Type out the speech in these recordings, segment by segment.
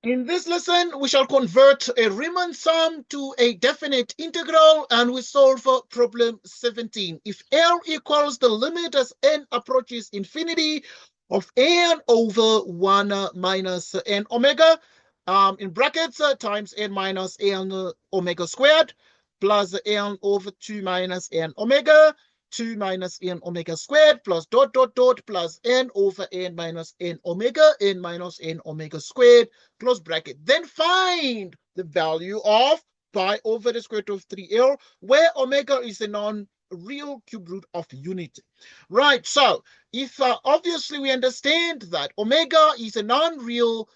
In this lesson, we shall convert a Riemann sum to a definite integral, and we solve for problem 17. If L equals the limit as n approaches infinity of n over 1 minus n omega, in brackets, times n minus n omega squared, plus n over 2 minus n omega, 2 minus n omega squared, plus dot dot dot, plus n over n minus n minus n omega squared, close bracket. Then find the value of pi over the square root of 3L, where omega is a non-real cube root of unity. Right, so if obviously we understand that omega is a non-real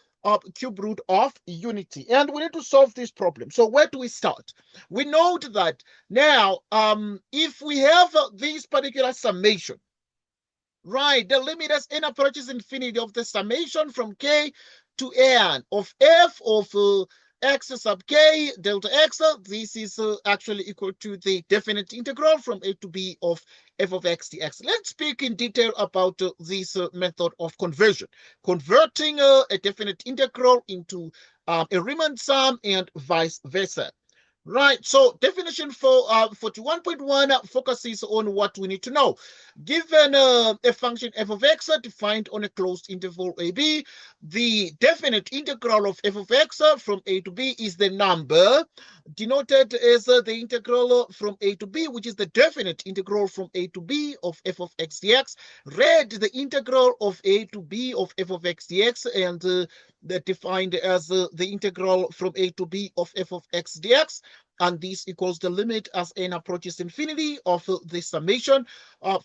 cube root of unity, and we need to solve this problem. So where do we start? We note that now, if we have this particular summation, right, the limit as n approaches infinity of the summation from k to n of f of x sub k delta x, this is actually equal to the definite integral from a to b of f of x dx. Let's speak in detail about this method of conversion, converting a definite integral into a Riemann sum and vice versa. Right, so definition for 41.1 focuses on what we need to know. Given a function f of x defined on a closed interval ab, the definite integral of f of x from a to b is the number denoted as the integral from a to b, which is the definite integral from a to b of f of x dx. Read the integral of a to b of f of x dx, and that defined as the integral from a to b of f of x dx, and this equals the limit as n approaches infinity of the summation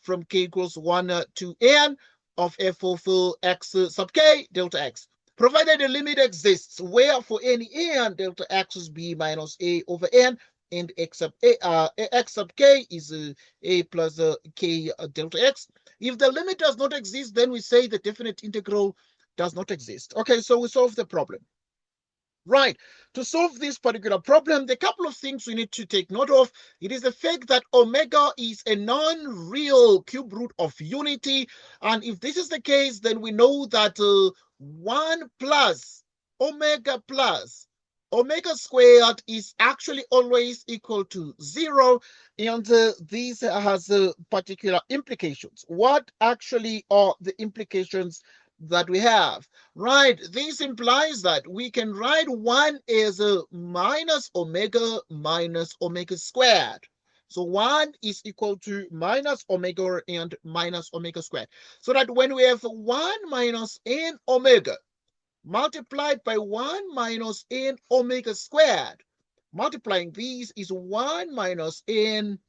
from k equals 1 to n of f of x sub k delta x, provided the limit exists where for any n delta x is b minus a over n, and x sub k is a plus k delta x. If the limit does not exist, then we say the definite integral does not exist. Okay, so we solve the problem. Right, to solve this particular problem, the couple of things we need to take note of, it is the fact that omega is a non-real cube root of unity, and if this is the case, then we know that 1 plus omega squared is actually always equal to 0, and this has particular implications. What actually are the implications that we have? Right, this implies that we can write 1 as a minus omega squared. So 1 is equal to minus omega and minus omega squared. So that when we have 1 minus n omega multiplied by 1 minus n omega squared, multiplying these is 1 minus n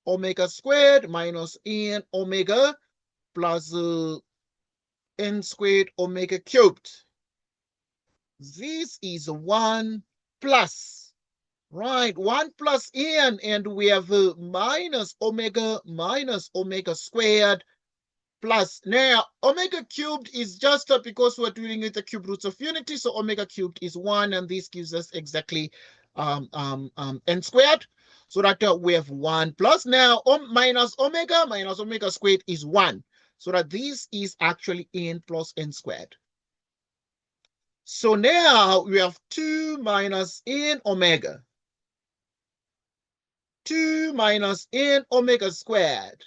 omega squared minus n omega plus n squared omega cubed. This is 1 plus, right, 1 plus n, and we have minus omega squared plus. Now, omega cubed is just because we're dealing with the cube roots of unity, so omega cubed is 1, and this gives us exactly n squared. So that we have 1 plus. Now, minus omega squared is 1. So that this is actually n plus n squared. So now we have 2 minus n omega. 2 minus n omega squared.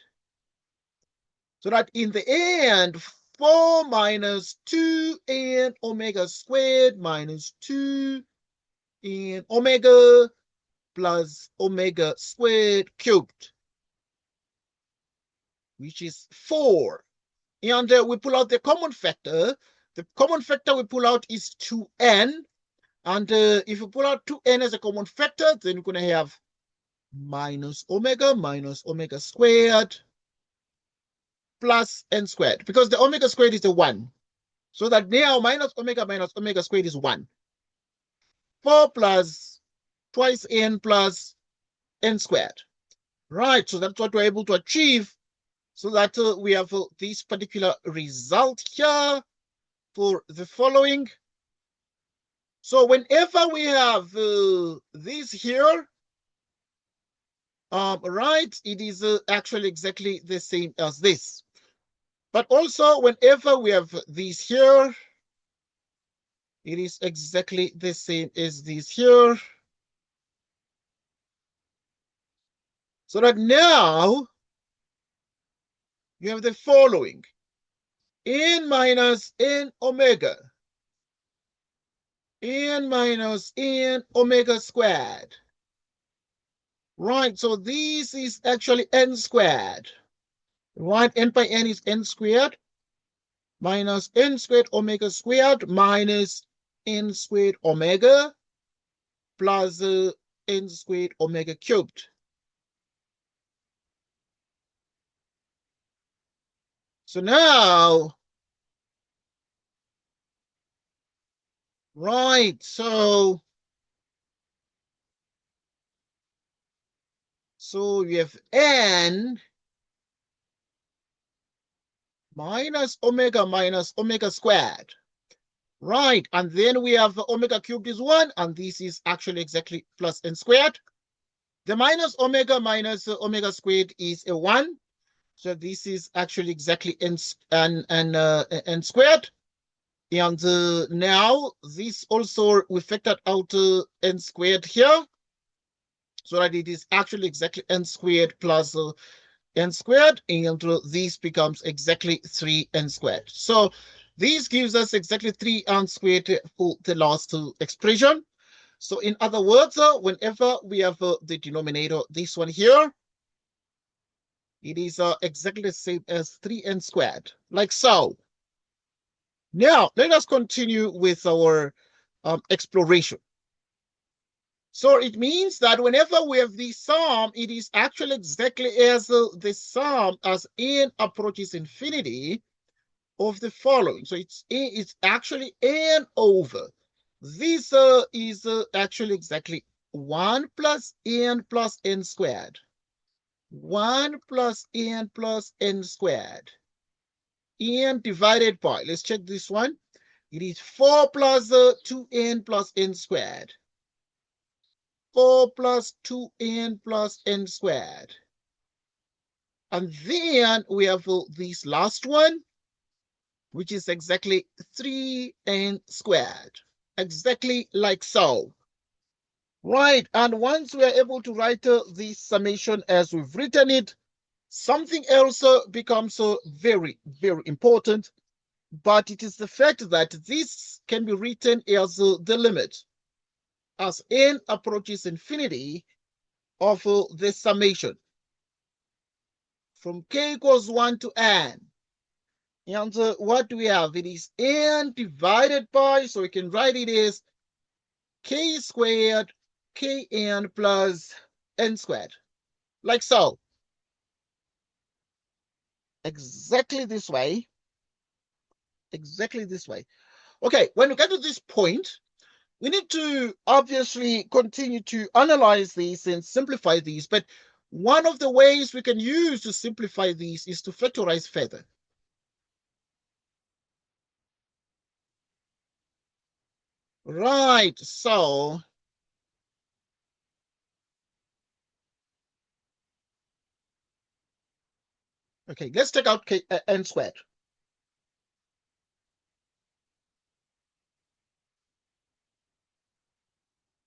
So that in the end, 4 minus 2n omega squared minus 2n omega plus omega squared cubed, which is 4. And we pull out the common factor. The common factor we pull out is 2n. And if you pull out 2n as a common factor, then you're going to have minus omega squared plus n squared, because the omega squared is a 1. So that now minus omega squared is 1. 4 plus twice n plus n squared. Right, so that's what we're able to achieve. So that we have this particular result here for the following. So whenever we have this here, right, it is actually exactly the same as this. But also whenever we have this here, It is exactly the same as this here. So that now you have the following. N minus N omega. N minus N omega squared. Right, so this is actually N squared. Right, N by N is N squared minus N squared omega squared minus N squared omega plus N squared omega cubed. So now, right, so we have N minus omega squared. Right, and then we have omega cubed is 1, and this is actually exactly plus N squared. The minus omega squared is a 1. So this is actually exactly N squared. And now this also we factored out N squared here. So that it is actually exactly N squared plus N squared. And this becomes exactly 3N squared. So this gives us exactly 3N squared for the last expression. So in other words, whenever we have the denominator, this one here, it is exactly the same as 3N squared, like so. Now, let us continue with our exploration. So it means that whenever we have the sum, it is actually exactly as the sum as n approaches infinity of the following. So it's actually n over. This is actually exactly 1 plus n squared. 1 plus n squared. N divided by, let's check this one. It is 4 plus 2n plus n squared. 4 plus 2n plus n squared. And then we have this last one, which is exactly 3n squared. Exactly like so. Right, and once we are able to write this summation as we've written it, something else becomes very, very important. But it is the fact that this can be written as the limit as n approaches infinity of the summation from k equals 1 to n. And what do we have? It is n divided by, so we can write it as k squared kn plus n squared, like so. Exactly this way. Exactly this way. Okay, when we get to this point, we need to obviously continue to analyze these and simplify these, but one of the ways we can use to simplify these is to factorize further. Right, so okay, let's take out n squared.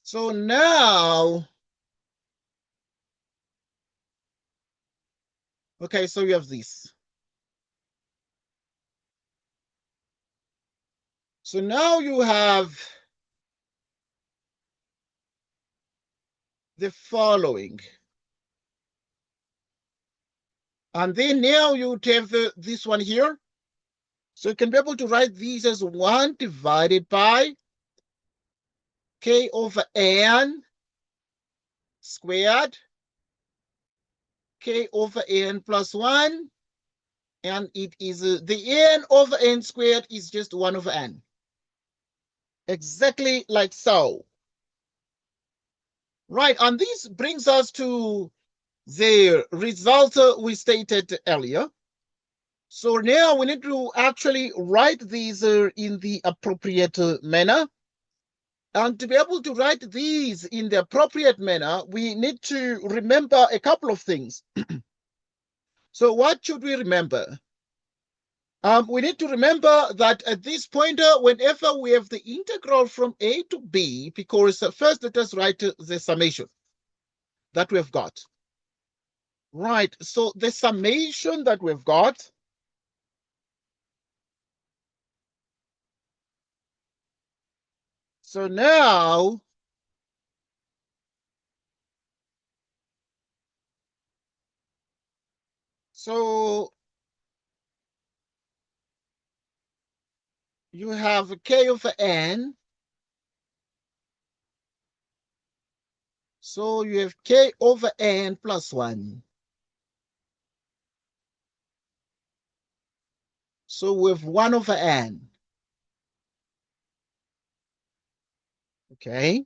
So now, okay, so you have this. So now you have the following. And then now you have this one here. So you can be able to write these as 1 divided by k over n squared, k over n plus 1, and it is the n over n squared is just 1 over n. Exactly like so. Right, and this brings us to the result we stated earlier. So now we need to actually write these in the appropriate manner. And to be able to write these in the appropriate manner, we need to remember a couple of things. So what should we remember? We need to remember that at this point, whenever we have the integral from a to b, because first let us write the summation that we've got. Right, so the summation that we've got, so now you have k over n. So you have k over n plus 1. So we have 1 over n. Okay.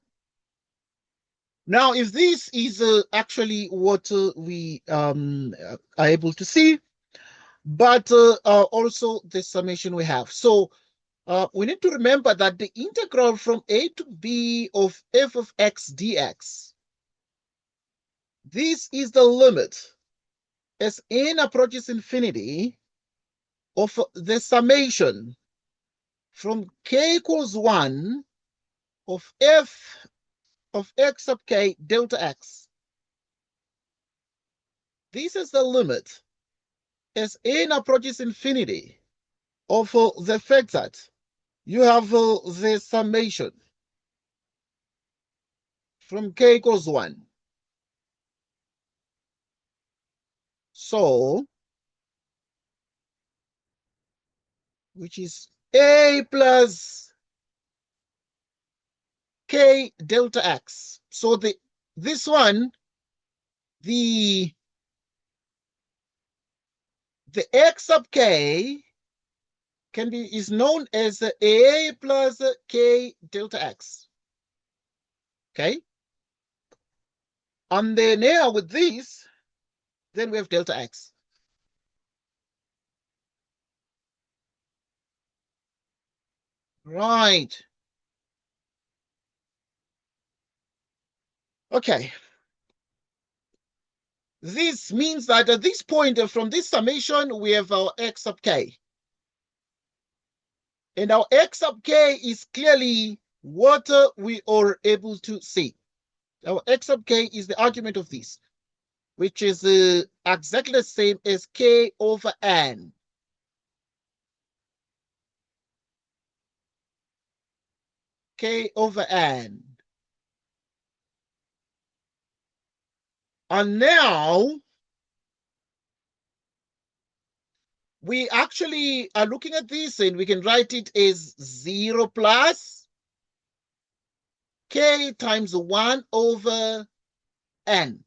Now, if this is actually what we are able to see, but also the summation we have. So we need to remember that the integral from a to b of f of x dx, this is the limit as n approaches infinity of the summation from k equals 1 of f of x sub k delta x. This is the limit as n approaches infinity of the fact that you have the summation from k equals 1. So, which is a plus k delta x. So this one, the x sub k is known as a plus k delta x. Okay? And then now with this, then we have delta x. Right. Okay. This means that at this point, from this summation, we have our x sub k. And our x sub k is clearly what we are able to see. Our x sub k is the argument of this, which is exactly the same as k over n. K over n. And now we actually are looking at this and we can write it as 0 plus k times 1 over n.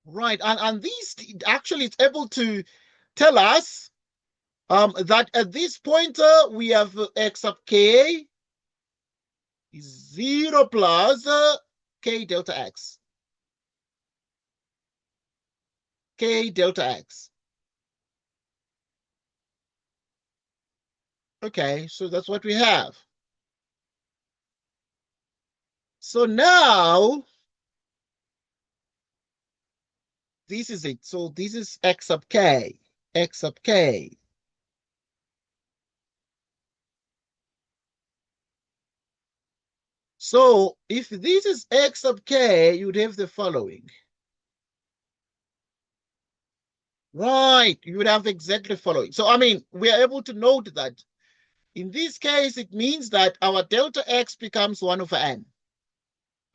Right, and this actually is able to tell us that at this point we have x sub k is 0 plus k delta x. K delta x. Okay, so that's what we have. So now, this is it. So this is x sub k, x sub k. So if this is x sub k, you'd have the following. Right, you would have exactly the following. So, I mean, we are able to note that in this case, it means that our delta x becomes 1 over n.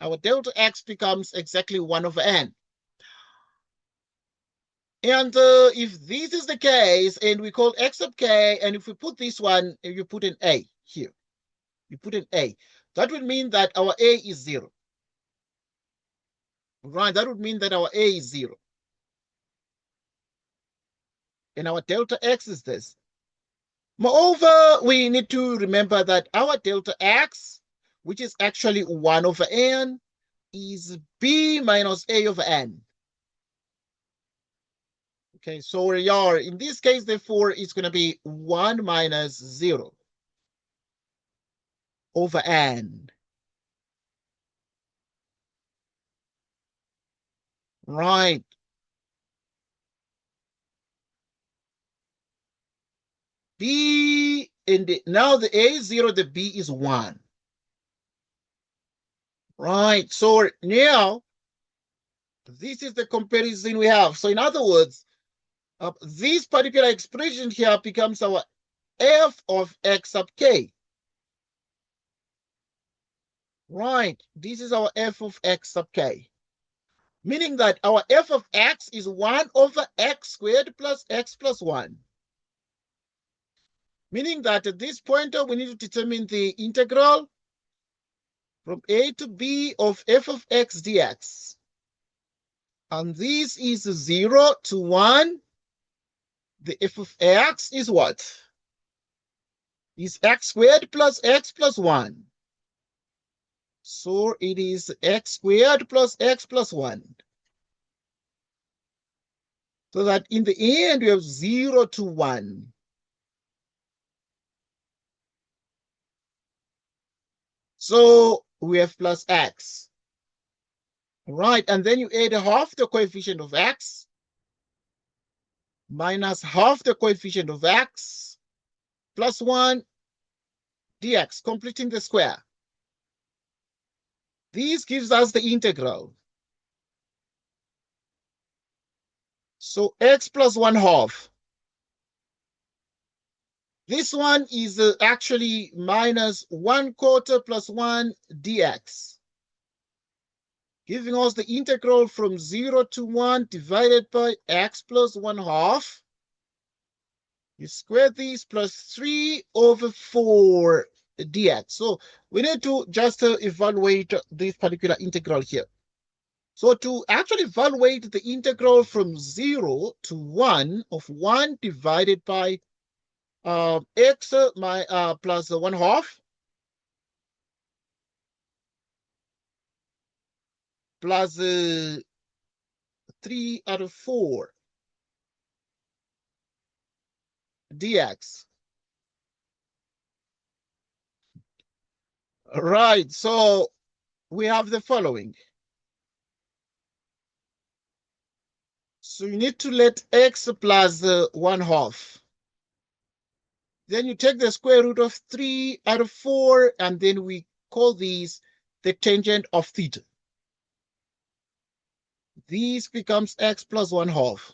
Our delta x becomes exactly 1 over n. And if this is the case, and we call x sub k, and if we put this one, you put an a here. You put an a. That would mean that our a is 0. Right, that would mean that our a is 0. And our delta x is this. Moreover, we need to remember that our delta x, which is actually 1 over n, is b minus a over n. Okay, so we are, in this case, therefore, it's going to be 1 minus 0 over n. Right. B, and now the A is 0, the B is 1. Right, so now this is the comparison we have. So in other words, this particular expression here becomes our f of x sub k. Right, this is our f of x sub k. Meaning that our f of x is 1 over x squared plus x plus 1. Meaning that at this point, we need to determine the integral from a to b of f of x dx. And this is 0 to 1. The f of x is what? Is x squared plus x plus 1. So it is x squared plus x plus 1. So that in the end, we have 0 to 1. So we have plus x. Right, and then you add half the coefficient of x minus half the coefficient of x plus 1 dx, completing the square. This gives us the integral. So x plus 1 half. This one is actually minus 1/4 plus 1 dx, giving us the integral from 0 to 1 divided by x plus 1 half. You square this plus 3 over 4 dx. So we need to just evaluate this particular integral here. So to actually evaluate the integral from 0 to 1 of 1 divided by x plus 1 half plus 3 out of 4 dx. Right, so we have the following. So you need to let x plus 1 half. Then you take the square root of 3 out of 4, and then we call these the tangent of theta. This becomes x plus 1 half.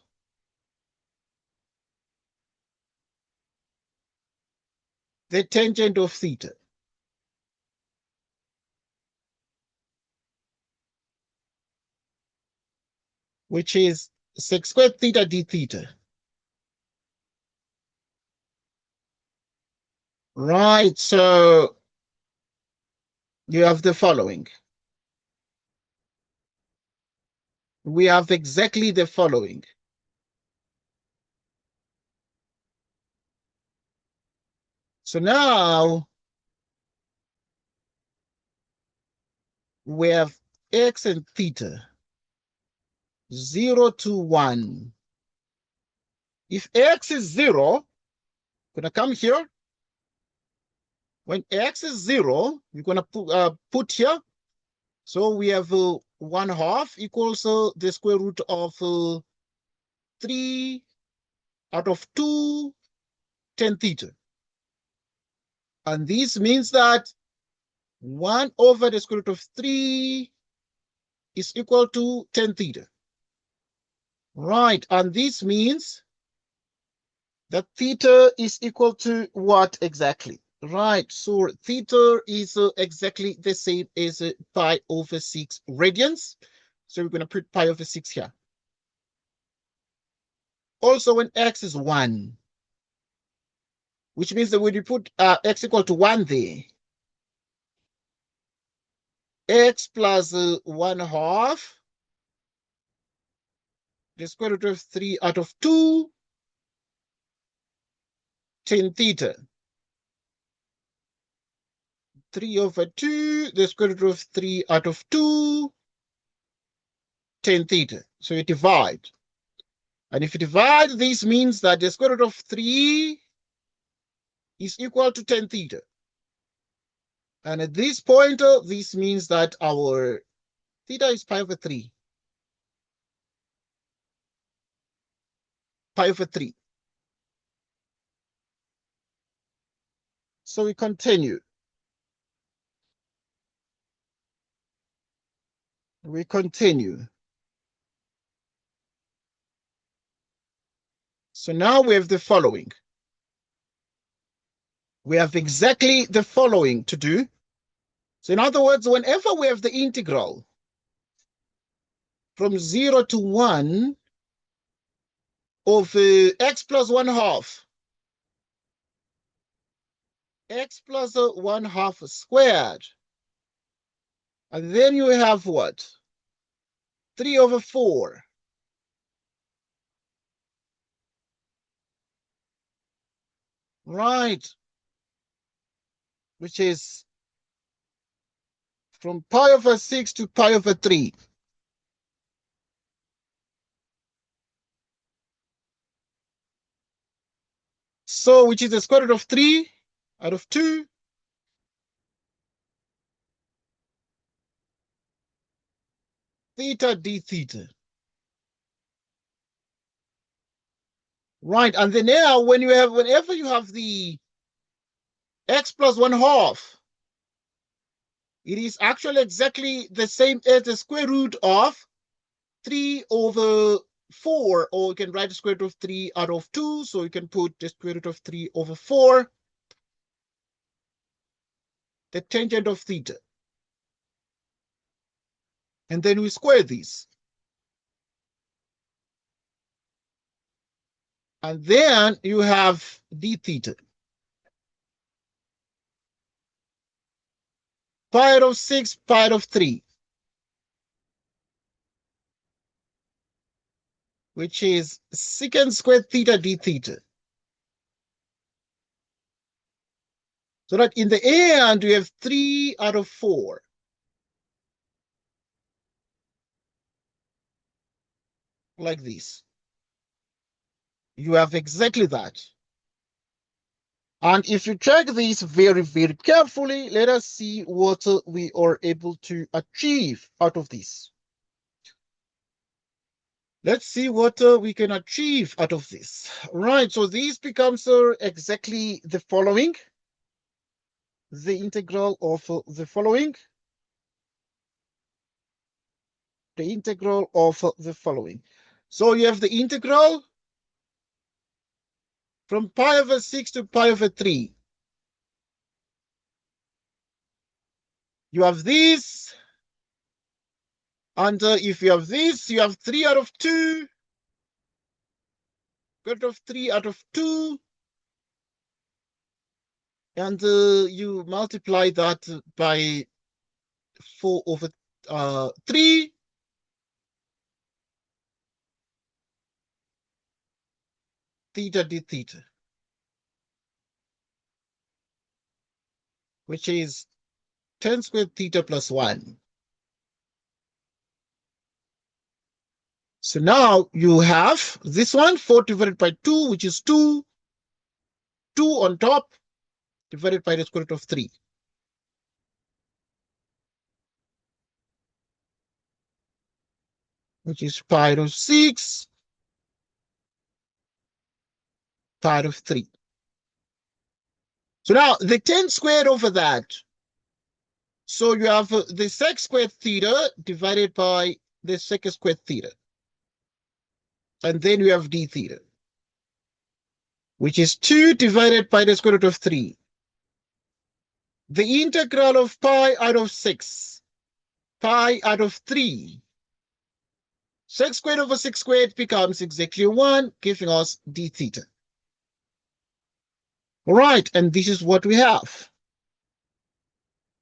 The tangent of theta. Which is sec squared theta d theta. Right, so you have the following. We have exactly the following. So now we have x and theta, 0 to 1. If x is 0, gonna come here. When x is 0, you're gonna put here. So we have 1 half equals the square root of 3 out of 2 tan theta. And this means that 1 over the square root of 3 is equal to tan theta. Right, and this means that theta is equal to what exactly? Right, so theta is exactly the same as pi over 6 radians. So we're going to put pi over 6 here. Also, when x is 1, which means that when you put x equal to 1 there, x plus 1 half, the square root of 3 out of 2, tan theta. 3 over 2, the square root of 3 out of 2, tan theta. So you divide. And if you divide, this means that the square root of 3 is equal to tan theta. And at this point, this means that our theta is pi over 3. Pi over 3. So we continue. We continue. So now we have the following. We have exactly the following to do. So in other words, whenever we have the integral from 0 to 1 of x plus 1/2, x plus 1/2 squared, and then you have what? 3/4. Right, which is from pi/6 to pi/3. So, which is the square root of 3 out of 2. Theta d theta. Right, and then now whenever you have the x plus 1/2, it is actually exactly the same as the square root of 3/4, or you can write the square root of 3 out of 2, so you can put the square root of 3/4, the tangent of theta. And then we square these. And then you have d theta. Pi/6, pi/3, which is secant squared theta d theta. So that in the end, we have 3/4. Like this. You have exactly that. And if you check this very, very carefully, let us see what we are able to achieve out of this. Let's see what we can achieve out of this. Right, so this becomes exactly the following. The integral of the following. The integral of the following. So you have the integral from pi/6 to pi/3. You have this. And if you have this, you have 3 out of 2. Square root of 3 out of 2. And you multiply that by 4/3. Theta d theta. Which is 10 squared theta plus 1. So now you have this one, 4 divided by 2, which is 2. 2 on top, divided by the square root of 3. Which is pi/6, pi/3. So now the 10 squared over that. So you have the sec squared theta divided by the sec squared theta. And then you have d theta, which is 2 divided by the square root of 3. The integral of pi out of 6, pi out of 3. Sec squared over 6 squared becomes exactly 1, giving us d theta. All right, and this is what we have.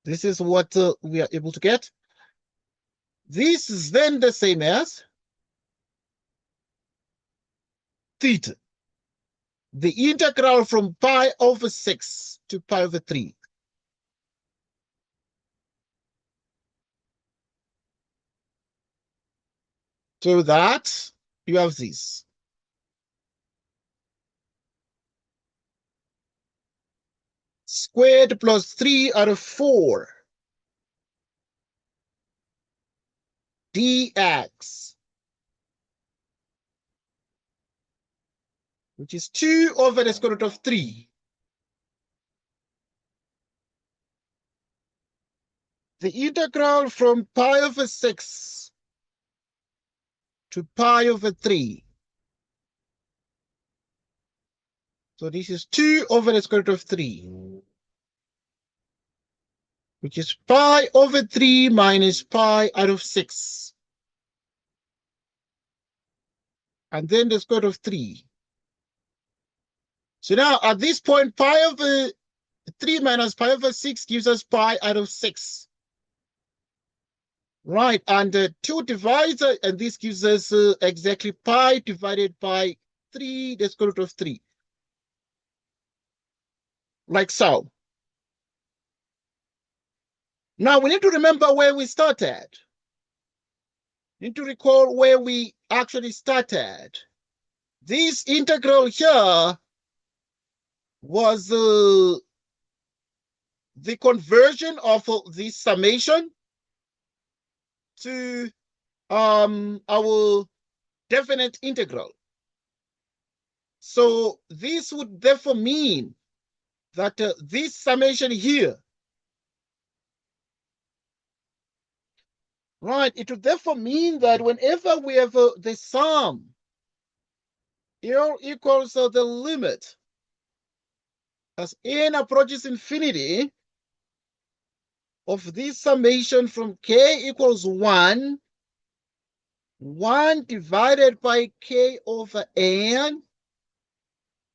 This is what we are able to get. This is then the same as theta. The integral from pi over 6 to pi over 3. So that you have this. Squared plus 3 out of 4 dx, which is 2 over the square root of 3. the integral from pi over 6 to pi over 3. So this is 2 over the square root of 3, which is pi over 3 minus pi out of 6. And then the square root of 3. So now at this point, pi over 3 minus pi over 6 gives us pi out of 6. Right, and 2 divides, and this gives us exactly pi divided by 3, the square root of 3. Like so. Now we need to remember where we started. We need to recall where we actually started. This integral here was the conversion of this summation to our definite integral. So this would therefore mean that this summation here, right, it would therefore mean that whenever we have the sum, L equals the limit as n approaches infinity of this summation from k equals 1 divided by k over n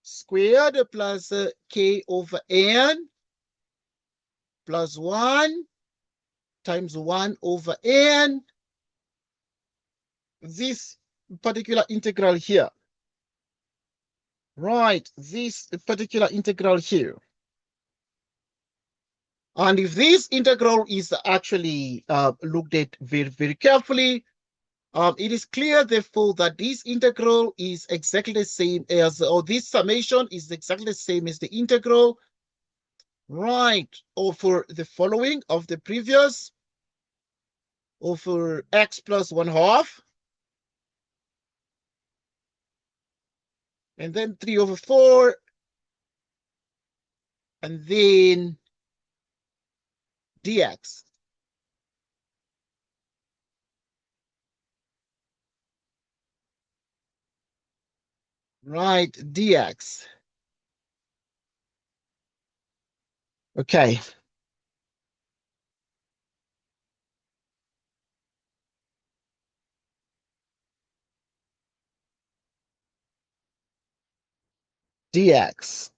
squared plus k over n plus 1 times 1 over n, this particular integral here. Right, this particular integral here. And if this integral is actually looked at very, very carefully, it is clear, therefore, that this integral is exactly the same as, or this summation is exactly the same as the integral, right, over the following of the previous, over x plus 1/2, and then 3 over 4, and then dx. Right, dx. Okay. Dx.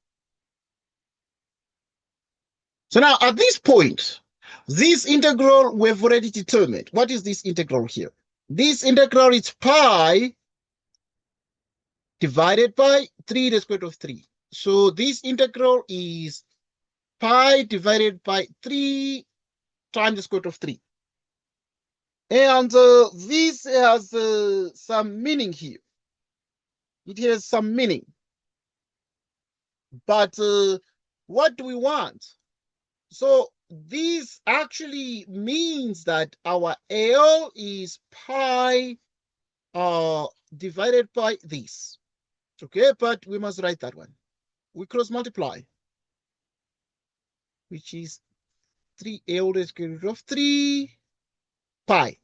So now at this point, this integral we've already determined. What is this integral here? This integral is pi divided by 3 the square root of 3. So this integral is pi divided by 3 times the square root of 3. And this has some meaning here. It has some meaning. But what do we want? So this actually means that our L is pi divided by this. Okay, but we must write that one. We cross multiply, which is 3L to the square root of 3 pi.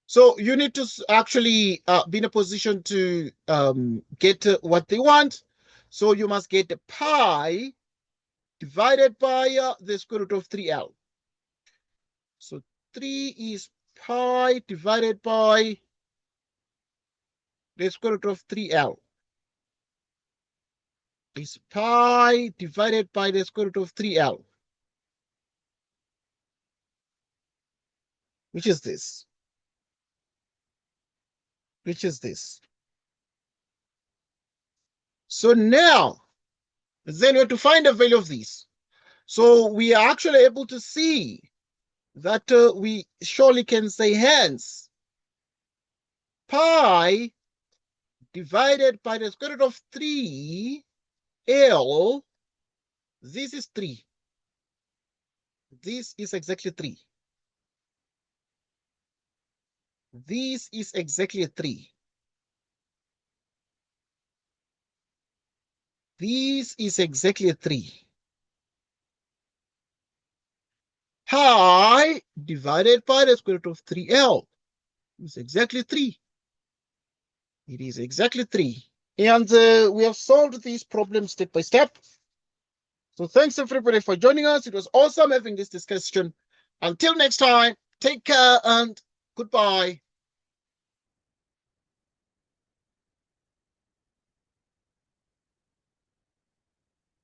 So you need to actually be in a position to get what they want. So you must get the pi divided by the square root of 3L. So 3 is pi divided by the square root of 3L. Is pi divided by the square root of 3L. Which is this? Which is this? So now, then we have to find the value of this. So we are actually able to see that we surely can say hence pi divided by the square root of 3L, this is 3. This is exactly 3. This is exactly 3. This is exactly 3. pi divided by the square root of 3L. It's exactly 3. It is exactly 3. And we have solved these problems step by step. So thanks everybody for joining us. It was awesome having this discussion. Until next time, take care and goodbye.